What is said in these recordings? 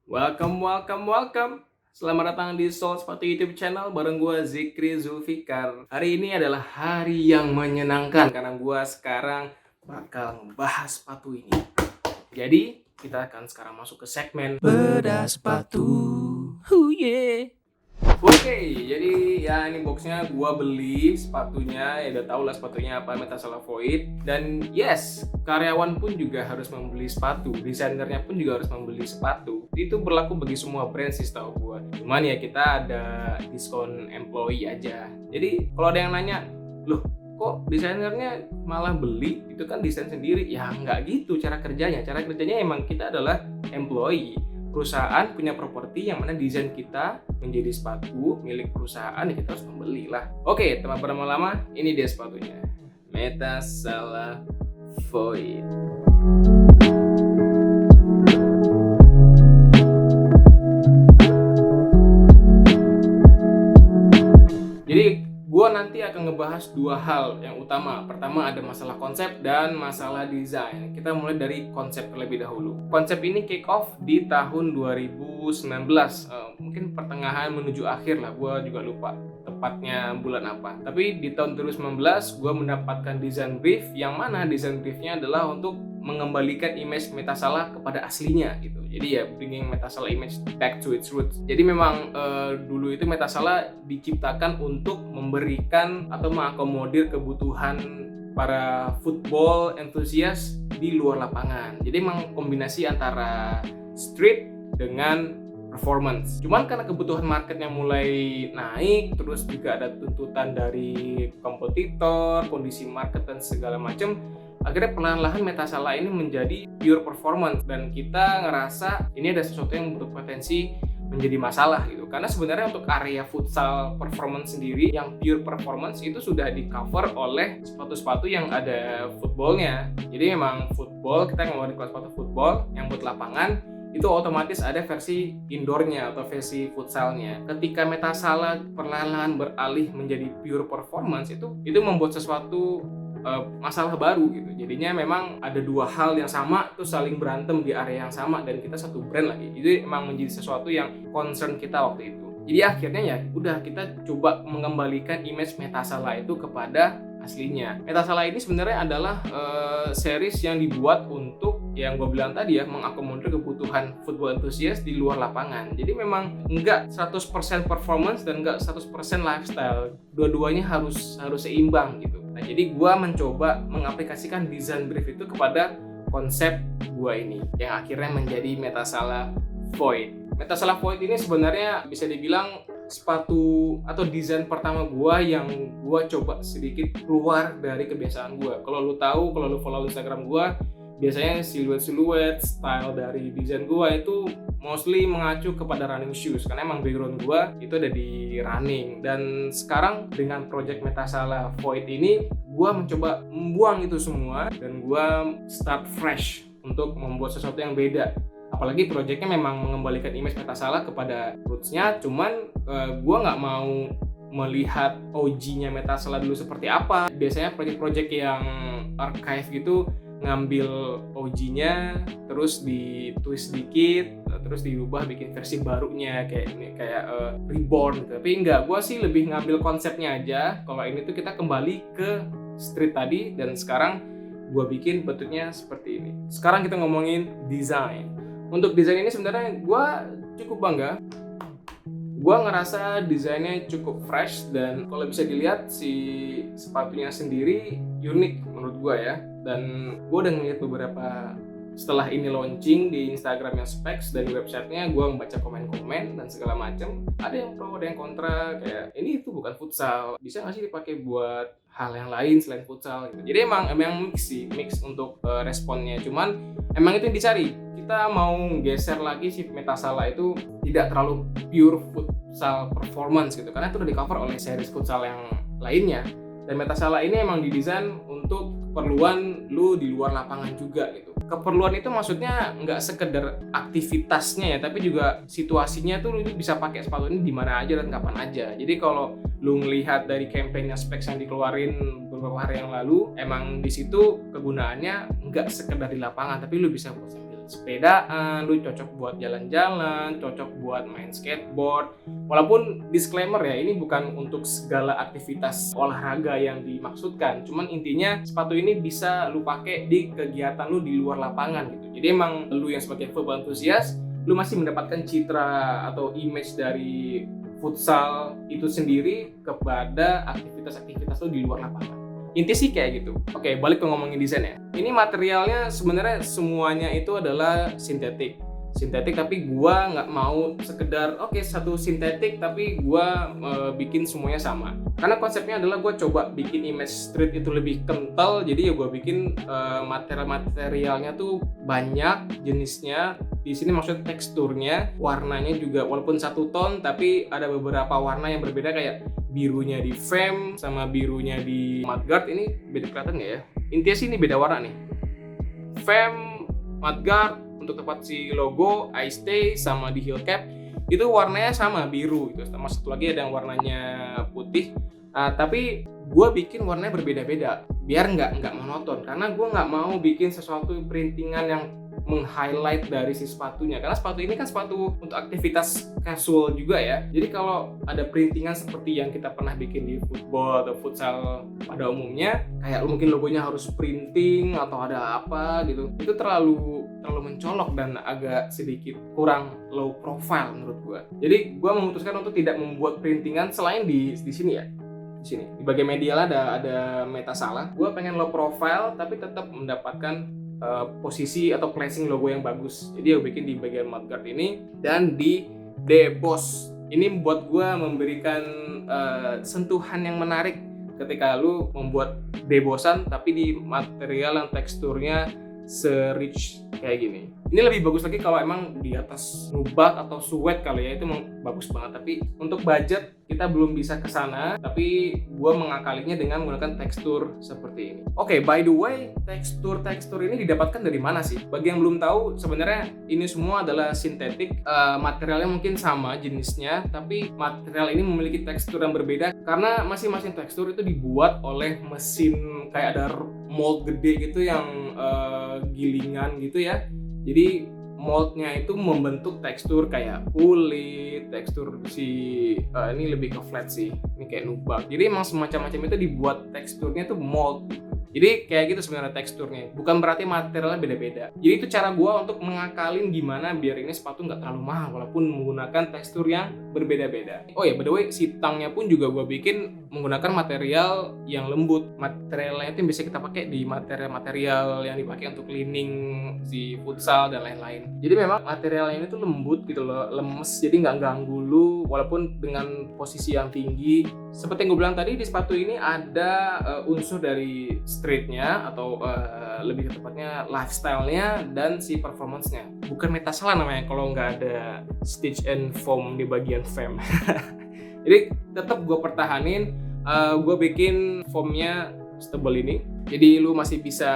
Welcome. Selamat datang di Soul Sepatu YouTube channel bareng gue Zikri Zulfikar. Hari ini adalah hari yang menyenangkan karena gue sekarang bakal ngebahas sepatu ini. Jadi kita akan sekarang masuk ke segmen bedah sepatu. Yeah. Oke, jadi ya ini boxnya gua beli sepatunya, ya udah tau lah sepatunya apa, Metasala Void. Dan yes, karyawan pun juga harus membeli sepatu, desainernya pun juga harus membeli sepatu. Itu berlaku bagi semua brand sih setahu gua. Cuman ya kita ada diskon employee aja. Jadi kalau ada yang nanya, loh kok desainernya malah beli? Itu kan desain sendiri. Ya nggak gitu cara kerjanya. Cara kerjanya emang kita adalah employee. Perusahaan punya properti yang mana desain kita menjadi sepatu milik perusahaan, ya kita harus membeli lah. Oke, tanpa berlama-lama, ini dia sepatunya, Metasala Void. Jadi gue nanti akan ngebahas dua hal yang utama. Pertama ada masalah konsep dan masalah desain. Kita mulai dari konsep terlebih dahulu. Konsep ini kick off di tahun 2019, mungkin pertengahan menuju akhir lah, gue juga lupa tepatnya bulan apa. Tapi di tahun 2019 gue mendapatkan desain brief, yang mana desain briefnya adalah untuk mengembalikan image Metasala kepada aslinya gitu. Jadi ya bringing Metasala image back to its roots. Jadi memang dulu itu Metasala diciptakan untuk memberikan atau mengakomodir kebutuhan para football enthusiast di luar lapangan. Jadi memang kombinasi antara street dengan performance. Cuman karena kebutuhan marketnya mulai naik, terus juga ada tuntutan dari kompetitor, kondisi market dan segala macam, akhirnya perlahan-lahan Metasala ini menjadi pure performance, dan kita ngerasa ini ada sesuatu yang berpotensi menjadi masalah gitu. Karena sebenarnya untuk area futsal performance sendiri yang pure performance itu sudah di cover oleh sepatu-sepatu yang ada footballnya. Jadi memang football, kita ngomongin kelas sepatu football yang buat lapangan, itu otomatis ada versi indoornya atau versi futsalnya. Ketika Metasala perlahan-lahan beralih menjadi pure performance, itu membuat sesuatu masalah baru gitu. Jadinya memang ada dua hal yang sama tuh saling berantem di area yang sama, dan kita satu brand lagi. Itu emang menjadi sesuatu yang concern kita waktu itu. Jadi akhirnya ya udah kita coba mengembalikan image Metasala itu kepada aslinya. Metasala ini sebenarnya adalah series yang dibuat untuk yang gue bilang tadi ya, mengakomodir kebutuhan football enthusiast di luar lapangan. Jadi memang enggak 100% performance dan enggak 100% lifestyle. Dua-duanya harus seimbang gitu. Nah, jadi gue mencoba mengaplikasikan design brief itu kepada konsep gue ini, yang akhirnya menjadi Metasala Void. Metasala Void ini sebenarnya bisa dibilang sepatu atau desain pertama gue yang gue coba sedikit keluar dari kebiasaan gue. Kalau lu tahu, kalau lu follow Instagram gue, biasanya siluet style dari desain gue itu mostly mengacu kepada running shoes, karena emang background gue itu ada di running. Dan sekarang dengan project Metasala Void ini, gue mencoba membuang itu semua dan gue start fresh untuk membuat sesuatu yang beda. Apalagi projectnya memang mengembalikan image Metasala kepada rootsnya. Cuman gue nggak mau melihat OG-nya Metasala dulu seperti apa. Biasanya project-project yang archive gitu ngambil OG-nya terus ditwist dikit, terus dirubah bikin versi barunya kayak reborn gitu. Tapi enggak, gue sih lebih ngambil konsepnya aja. Kalau ini tuh kita kembali ke street tadi, dan sekarang gue bikin bentuknya seperti ini. Sekarang kita ngomongin desain. Untuk desain ini sebenarnya gue cukup bangga. Gue ngerasa desainnya cukup fresh, dan kalau bisa dilihat si sepatunya sendiri unik menurut gue ya. Dan gue udah ngeliat beberapa setelah ini launching di Instagram yang specs dan websitenya, gue membaca komen-komen dan segala macam. Ada yang pro, ada yang kontra, kayak ini itu bukan futsal, bisa nggak sih dipakai buat hal yang lain selain futsal gitu. Jadi emang mix untuk responnya. Cuman emang itu yang dicari. Kita mau geser lagi si Metasala itu tidak terlalu pure futsal performance gitu, karena itu udah di cover oleh series futsal yang lainnya. Dan Metasala ini emang didesain untuk keperluan lu di luar lapangan juga gitu. Keperluan itu maksudnya nggak sekedar aktivitasnya ya, tapi juga situasinya tuh lu bisa pakai sepatu ini di mana aja dan kapan aja. Jadi kalau lu ngelihat dari campaign specs yang dikeluarin beberapa hari yang lalu, emang di situ kegunaannya nggak sekedar di lapangan, tapi lu bisa buat sambil sepedaan, lu cocok buat jalan-jalan, cocok buat main skateboard. Walaupun disclaimer ya, ini bukan untuk segala aktivitas olahraga yang dimaksudkan. Cuman intinya sepatu ini bisa lu pakai di kegiatan lu di luar lapangan gitu. Jadi emang lu yang sebagai football enthusiast, lu masih mendapatkan citra atau image dari futsal itu sendiri kepada aktivitas-aktivitas lu di luar lapangan. Inti sih kayak gitu. Oke, balik ke ngomongin desain ya. Ini materialnya sebenarnya semuanya itu adalah sintetik, tapi gua nggak mau sekedar satu sintetik tapi gua bikin semuanya sama. Karena konsepnya adalah gua coba bikin image street itu lebih kental, jadi ya gua bikin materialnya tuh banyak jenisnya. Di sini maksudnya teksturnya, warnanya juga walaupun satu ton tapi ada beberapa warna yang berbeda, kayak birunya di frame sama birunya di mudguard. Ini beda, kelihatan nggak ya? Intinya sih ini beda warna nih. Frame, mudguard, untuk tempat si logo, I Stay, sama di heel cap itu warnanya sama, biru gitu. Sama satu lagi ada yang warnanya putih. Tapi gue bikin warnanya berbeda-beda biar nggak monoton, karena gue nggak mau bikin sesuatu printingan yang meng-highlight dari si sepatunya, karena sepatu ini kan sepatu untuk aktivitas casual juga ya. Jadi kalau ada printingan seperti yang kita pernah bikin di football atau futsal pada umumnya, kayak mungkin logonya harus printing atau ada apa gitu, itu terlalu mencolok dan agak sedikit kurang low profile menurut gua. Jadi gua memutuskan untuk tidak membuat printingan selain di sini ya. Di sini di bagian medial ada metasalah. Gua pengen low profile tapi tetap mendapatkan posisi atau placing logo yang bagus. Jadi aku bikin di bagian mudguard ini dan di deboss. Ini buat gue memberikan sentuhan yang menarik ketika lu membuat debossan tapi di material yang teksturnya se-rich kayak gini. Ini lebih bagus lagi kalau emang di atas nubuck atau suede kali ya, itu emang bagus banget. Tapi untuk budget kita belum bisa ke sana, tapi gue mengakalinya dengan menggunakan tekstur seperti ini. Oke, by the way, tekstur ini didapatkan dari mana sih? Bagi yang belum tahu, sebenarnya ini semua adalah sintetik. Materialnya mungkin sama jenisnya, tapi material ini memiliki tekstur yang berbeda karena masing-masing tekstur itu dibuat oleh mesin kayak ada mold gede gitu yang gilingan gitu ya. Jadi moldnya itu membentuk tekstur kayak kulit, tekstur ini lebih ke flat sih, ini kayak nubuck. Jadi emang semacam-macam itu dibuat teksturnya tuh mold. Jadi kayak gitu sebenarnya teksturnya, bukan berarti materialnya beda-beda. Jadi itu cara gue untuk mengakalin gimana biar ini sepatu nggak terlalu mahal walaupun menggunakan tekstur yang berbeda-beda. Oh ya, by the way, si tangnya pun juga gue bikin menggunakan material yang lembut. Materialnya itu yang bisa kita pakai di material yang dipakai untuk cleaning si futsal dan lain-lain. Jadi memang materialnya ini tuh lembut gitu loh, lemes, jadi nggak ganggu lu walaupun dengan posisi yang tinggi. Seperti yang gue bilang tadi, di sepatu ini ada unsur dari streetnya atau lebih tepatnya lifestyle-nya dan si performance-nya. Bukan metasalah namanya kalau nggak ada stitch and foam di bagian frame. Jadi tetap gue pertahanin, gue bikin foamnya setebal ini. Jadi lu masih bisa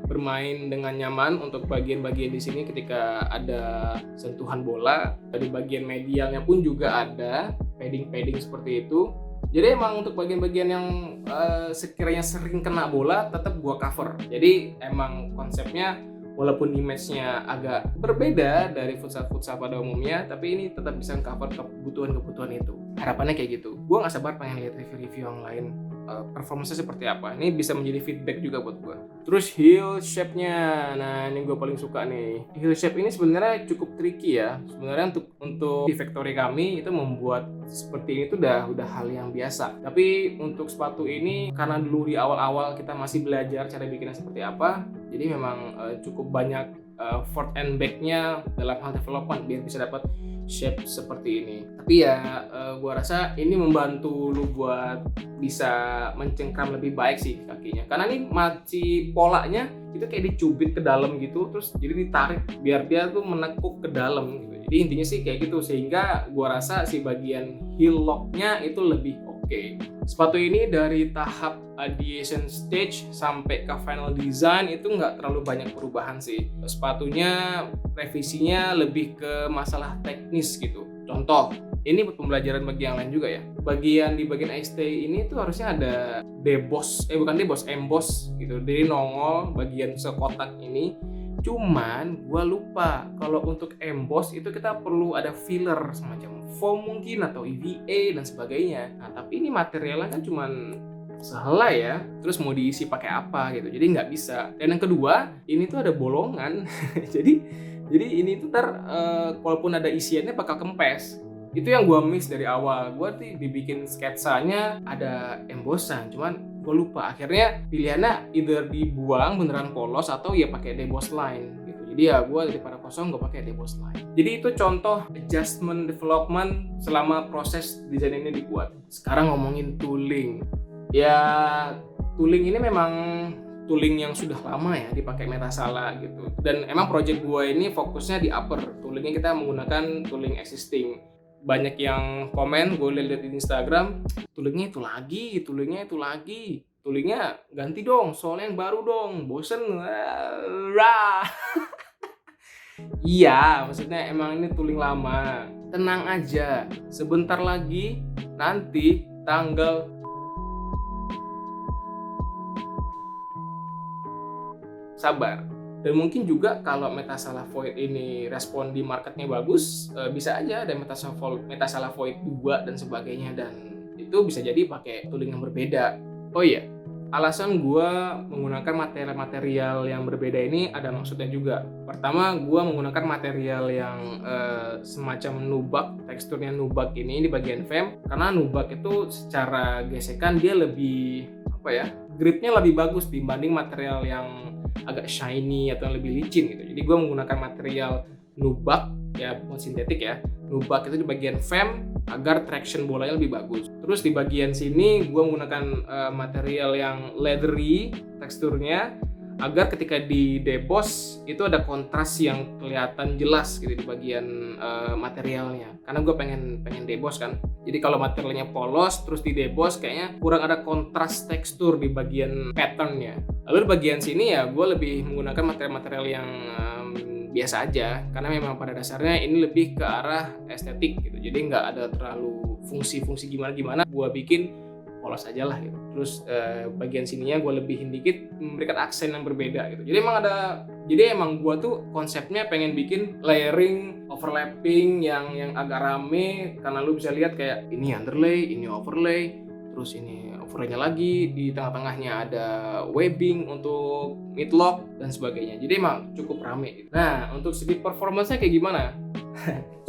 bermain dengan nyaman untuk bagian-bagian di sini ketika ada sentuhan bola. Di bagian medialnya pun juga ada padding-padding seperti itu. Jadi emang untuk bagian-bagian yang sekiranya sering kena bola tetap gua cover. Jadi emang konsepnya walaupun image-nya agak berbeda dari futsal-futsal pada umumnya, tapi ini tetap bisa cover kebutuhan-kebutuhan itu. Harapannya kayak gitu. Gua nggak sabar pengen lihat review-review yang lain. Performance-nya seperti apa. Ini bisa menjadi feedback juga buat gue. Terus heel shape-nya. Nah, ini gue paling suka nih. Heel shape ini sebenarnya cukup tricky ya. Sebenarnya untuk di factory kami itu membuat seperti ini tuh udah hal yang biasa. Tapi untuk sepatu ini karena dulu di awal-awal kita masih belajar cara bikinnya seperti apa, jadi memang cukup banyak forth and back-nya dalam hal development biar bisa dapat shape seperti ini. Tapi ya gua rasa ini membantu lu buat bisa mencengkram lebih baik sih kakinya, karena ini masih polanya itu kayak dicubit ke dalam gitu, terus jadi ditarik biar dia tuh menekuk ke dalam gitu. Jadi intinya sih kayak gitu, sehingga gua rasa si bagian heel lock-nya itu lebih oke. Sepatu ini dari tahap ideation stage sampai ke final design itu nggak terlalu banyak perubahan sih. Sepatunya revisinya lebih ke masalah teknis gitu. Contoh, ini buat pembelajaran bagi yang lain juga ya. Di bagian IST ini tuh harusnya ada emboss gitu. Jadi nongol bagian sekotak ini Cuman gue lupa kalau untuk emboss itu kita perlu ada filler semacam foam mungkin atau EVA dan sebagainya. Nah tapi ini materialnya kan cuman sehelai ya, terus mau diisi pakai apa gitu, jadi nggak bisa. Dan yang kedua, ini tuh ada bolongan. jadi ini tuh walaupun ada isiannya bakal kempes. Itu yang gue miss dari awal. Gue tuh dibikin sketsanya ada embossan, cuman gue lupa. Akhirnya pilihannya either dibuang beneran polos atau ya pakai deboss line gitu. Jadi ya gue daripada kosong gue pakai deboss line. Jadi itu contoh adjustment development selama proses desain ini dibuat. Sekarang ngomongin tooling. Ya tooling ini memang tooling yang sudah lama ya dipakai Metasala gitu. Dan emang project gue ini fokusnya di upper. Toolingnya kita menggunakan tooling existing. Banyak yang komen, gue lihat di Instagram, toolingnya itu lagi. Toolingnya ganti dong, soalnya yang baru dong, bosen. Iya, maksudnya emang ini tooling lama. Tenang aja, sebentar lagi nanti tanggal sabar. Dan mungkin juga kalau Metasala Void ini respon di marketnya bagus, bisa aja ada Metasala Void 2 dan sebagainya, dan itu bisa jadi pakai tooling yang berbeda. Oh iya, alasan gue menggunakan material-material yang berbeda ini ada maksudnya juga. Pertama, gue menggunakan material yang semacam nubak, teksturnya nubak ini di bagian frame, karena nubak itu secara gesekan dia lebih gripnya lebih bagus dibanding material yang agak shiny atau yang lebih licin gitu. Jadi gue menggunakan material nubak ya, bukan sintetik ya. Nubak itu di bagian frame agar traction bolanya lebih bagus. Terus di bagian sini gue menggunakan material yang leathery teksturnya agar ketika di deboss itu ada kontras yang kelihatan jelas gitu di bagian materialnya. Karena gue pengen deboss kan. Jadi kalau materialnya polos terus di deboss kayaknya kurang ada kontras tekstur di bagian patternnya. Lalu di bagian sini ya gue lebih menggunakan material-material yang biasa aja, karena memang pada dasarnya ini lebih ke arah estetik gitu. Jadi nggak ada terlalu fungsi-fungsi gimana-gimana, gue bikin polos aja lah gitu. Terus bagian sininya gue lebihin dikit, memberikan aksen yang berbeda gitu. Jadi emang gue tuh konsepnya pengen bikin layering, overlapping yang agak rame, karena lu bisa lihat kayak ini underlay, ini overlay, terus ini overlaynya lagi, di tengah-tengahnya ada webbing untuk midlock dan sebagainya. Jadi emang cukup rame gitu. Nah, untuk segi performance-nya kayak gimana?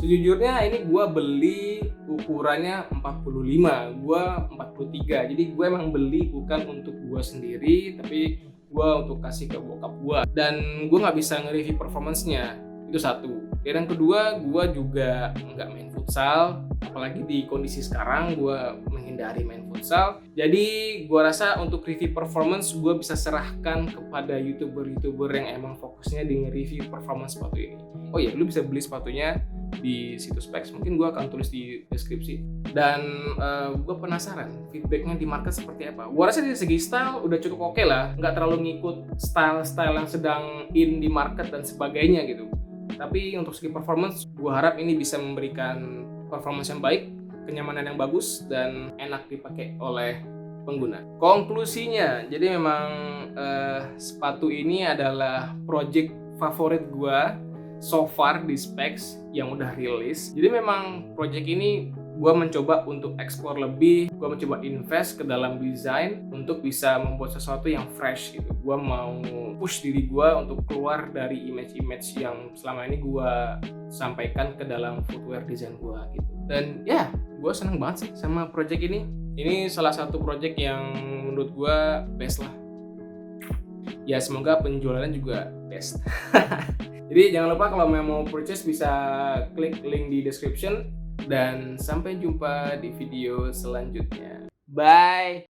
Sejujurnya ini gue beli ukurannya 45, gue 43. Jadi gue emang beli bukan untuk gue sendiri, tapi gue untuk kasih ke bokap gue. Dan gue nggak bisa nge-review performance-nya, itu satu. Dan yang kedua, gue juga nggak main futsal, apalagi di kondisi sekarang gue menghindari main futsal. Jadi gue rasa untuk review performance gue bisa serahkan kepada youtuber yang emang fokusnya di nge-review performance sepatu ini. Oh iya, lu bisa beli sepatunya di situs Specs, mungkin gue akan tulis di deskripsi. Dan gue penasaran feedbacknya di market seperti apa. Gue rasa dari segi style udah cukup oke lah, nggak terlalu ngikut style yang sedang in di market dan sebagainya gitu. Tapi untuk segi performance, gue harap ini bisa memberikan performance yang baik, kenyamanan yang bagus, dan enak dipakai oleh pengguna. Konklusinya, jadi memang sepatu ini adalah project favorit gue so far di Specs yang udah rilis. Jadi memang project ini gue mencoba untuk explore lebih, gue mencoba invest ke dalam desain untuk bisa membuat sesuatu yang fresh gitu. Gue mau push diri gue untuk keluar dari image-image yang selama ini gue sampaikan ke dalam footwear design gue gitu. Dan ya, gue seneng banget sih sama project ini. Ini salah satu project yang menurut gue best lah. Ya semoga penjualannya juga best. Jadi jangan lupa kalau mau purchase bisa klik link di description. Dan sampai jumpa di video selanjutnya. Bye!